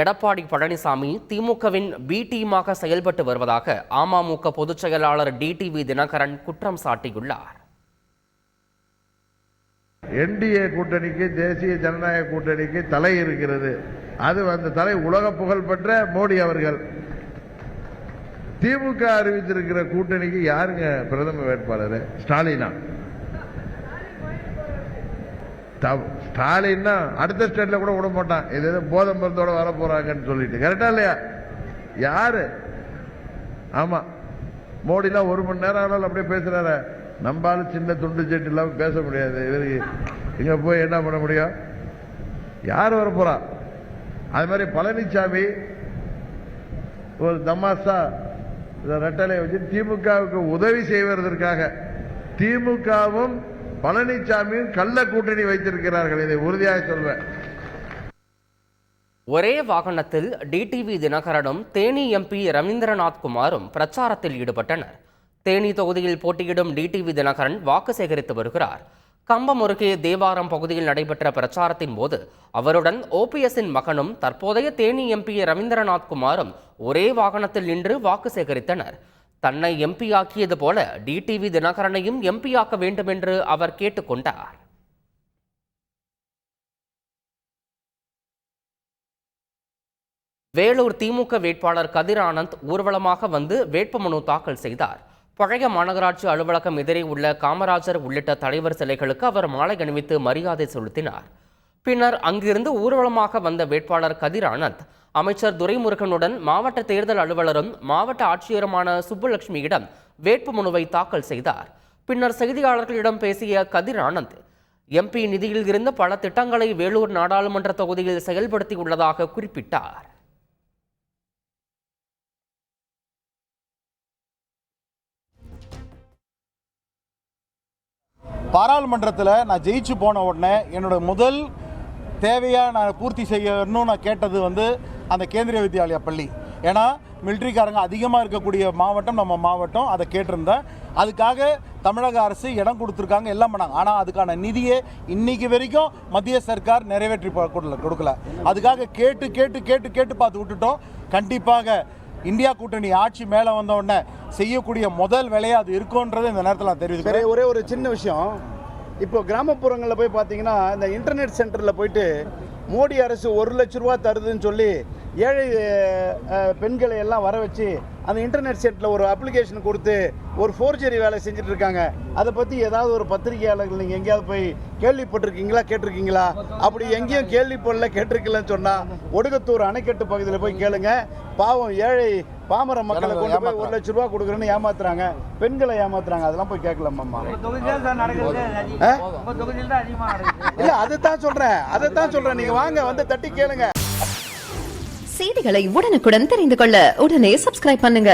எடப்பாடி பழனிசாமி திமுகவின் பி டீமாக செயல்பட்டு வருவதாக அமமுக பொதுச் செயலாளர் டிடிவி தினகரன் குற்றம் சாட்டியுள்ளார். என்டிஏ கூட்டணிக்கு, தேசிய ஜனநாயக கூட்டணிக்கு தலை இருக்கிறது. அது அந்த தலை உலக புகழ்பெற்ற மோடி அவர்கள். திமுக அறிவித்திருக்கிற கூட்டணிக்கு யாருங்க பிரதம வேட்பாளர்? ஸ்டாலினா? ஸ்டாலின்னா அடுத்த ஸ்டேட்ல கூட விட மாட்டான். இது போதை மருந்தோட வர போறாங்கன்னு சொல்லிட்டு. கரெக்டா இல்லையா? யாரு? ஆமா, மோடிலாம் 1 மணி நேரம் ஆனாலும் அப்படியே பேசுறாரு. நம்பாலும் சின்ன துண்டு செட்டு இல்லாம பேச முடியாது. இவருக்கு இங்க போய் என்ன பண்ண முடியும்? யார் வர போறா? அது மாதிரி பழனிசாமி ஒரு தமாசா ரெட்டலை வச்சு திமுகவுக்கு உதவி செய்வதற்காக திமுகவும் பழனிசாமியும் கள்ள கூட்டணி வைத்திருக்கிறார்கள். இதை உறுதியாக சொல்வேன். ஒரே வாகனத்தில் டிடிவி தினகரனும் தேனி எம்பி ரவீந்திரநாத் குமாரும் பிரச்சாரத்தில் ஈடுபட்டனர். தேனி தொகுதியில் போட்டியிடும் டிடிவி தினகரன் வாக்கு சேகரித்து வருகிறார். கம்பம் அருகே தேவாரம் பகுதியில் நடைபெற்ற பிரச்சாரத்தின் போது அவருடன் ஓபிஎஸ்ஸின் மகனும் தற்போதைய தேனி எம்பி ரவீந்திரநாத் குமாரும் ஒரே வாகனத்தில் நின்று வாக்கு சேகரித்தனர். தன்னை எம்பி ஆக்கியது போல டிடிவி தினகரனையும் எம்பி ஆக்க வேண்டும் என்று அவர் கேட்டுக்கொண்டார். வேலூர் திமுக வேட்பாளர் கதிர் ஆனந்த் ஊர்வலமாக வந்து வேட்புமனு தாக்கல் செய்தார். பழைய மாநகராட்சி அலுவலகம் எதிரே உள்ள காமராஜர் உள்ளிட்ட தலைவர் சிலைகளுக்கு அவர் மாலை அணிவித்து மரியாதை செலுத்தினார். பின்னர் அங்கிருந்து ஊர்வலமாக வந்த வேட்பாளர் கதிர் ஆனந்த் அமைச்சர் துரைமுருகனுடன் மாவட்ட தேர்தல் அலுவலரும் மாவட்ட ஆட்சியருமான சுப்புலட்சுமியிடம் வேட்புமனுவை தாக்கல் செய்தார். பின்னர் செய்தியாளர்களிடம் பேசிய கதிர் ஆனந்த், எம்பி நிதியில் இருந்து பல திட்டங்களை வேலூர் நாடாளுமன்ற தொகுதியில் செயல்படுத்தியுள்ளதாக குறிப்பிட்டார். பாராளுமன்றத்தில் நான் ஜெயிச்சு போன உடனே என்னோட முதல் தேவையாக நான் பூர்த்தி செய்யணும்னு நான் கேட்டது அந்த கேந்திரிய வித்யாலயா பள்ளி. ஏன்னா மிலிட்ரிக்காரங்க அதிகமாக இருக்கக்கூடிய மாவட்டம் நம்ம மாவட்டம். அதை கேட்டிருந்தேன். அதுக்காக தமிழக அரசு இடம் கொடுத்துருக்காங்க, எல்லாம் பண்ணாங்க. ஆனால் அதுக்கான நிதியை இன்னைக்கு வரைக்கும் மத்திய சர்க்கார் நிறைவேற்றி கொடுக்கல. அதுக்காக கேட்டு கேட்டு கேட்டு கேட்டு பார்த்து விட்டுட்டோம். கண்டிப்பாக இந்தியா கூட்டணி ஆட்சி மேலே வந்த உடனே செய்யக்கூடிய முதல் வேலையாக அது இருக்கும்ன்றது இந்த நேரத்தில் நான் தெரிவிக்கிறேன். ஒரே ஒரு சின்ன விஷயம், இப்போ கிராமப்புறங்களில் போய் பார்த்தீங்கன்னா இந்த இன்டர்நெட் சென்டரில் போயிட்டு மோடி அரசு 1 லட்ச ரூபா தருதுன்னு சொல்லி ஏழை பெண்களை எல்லாம் வர வச்சு அந்த இன்டர்நெட் சென்டரில் ஒரு அப்ளிகேஷன் கொடுத்து ஒரு ஃபோர்ஜரி வேலை செஞ்சுட்டு இருக்காங்க. அதை பற்றி ஏதாவது ஒரு பத்திரிகையாளர்கள் நீங்கள் எங்கேயாவது போய் கேள்விப்பட்டிருக்கீங்களா, கேட்டிருக்கீங்களா? அப்படி எங்கேயும் கேள்விப்படல, கேட்டிருக்கலன்னு சொன்னால் ஒடுகத்தூர் அணைக்கட்டு பகுதியில் போய் கேளுங்க. பாவம் ஏழை பாமர மக்களை கொண்டு போய் 1 லட்ச ரூபா கொடுக்குறேன்னு ஏமாத்துறாங்க, பெண்களை ஏமாத்துறாங்க. அதெல்லாம் போய் கேட்கலாமா? இல்ல, அதைத்தான் சொல்றேன். நீங்க வாங்க, வந்து தட்டி கேளுங்க. செய்திகளை உடனுக்குடன் தெரிந்து கொள்ள உடனே சப்ஸ்கிரைப் பண்ணுங்க.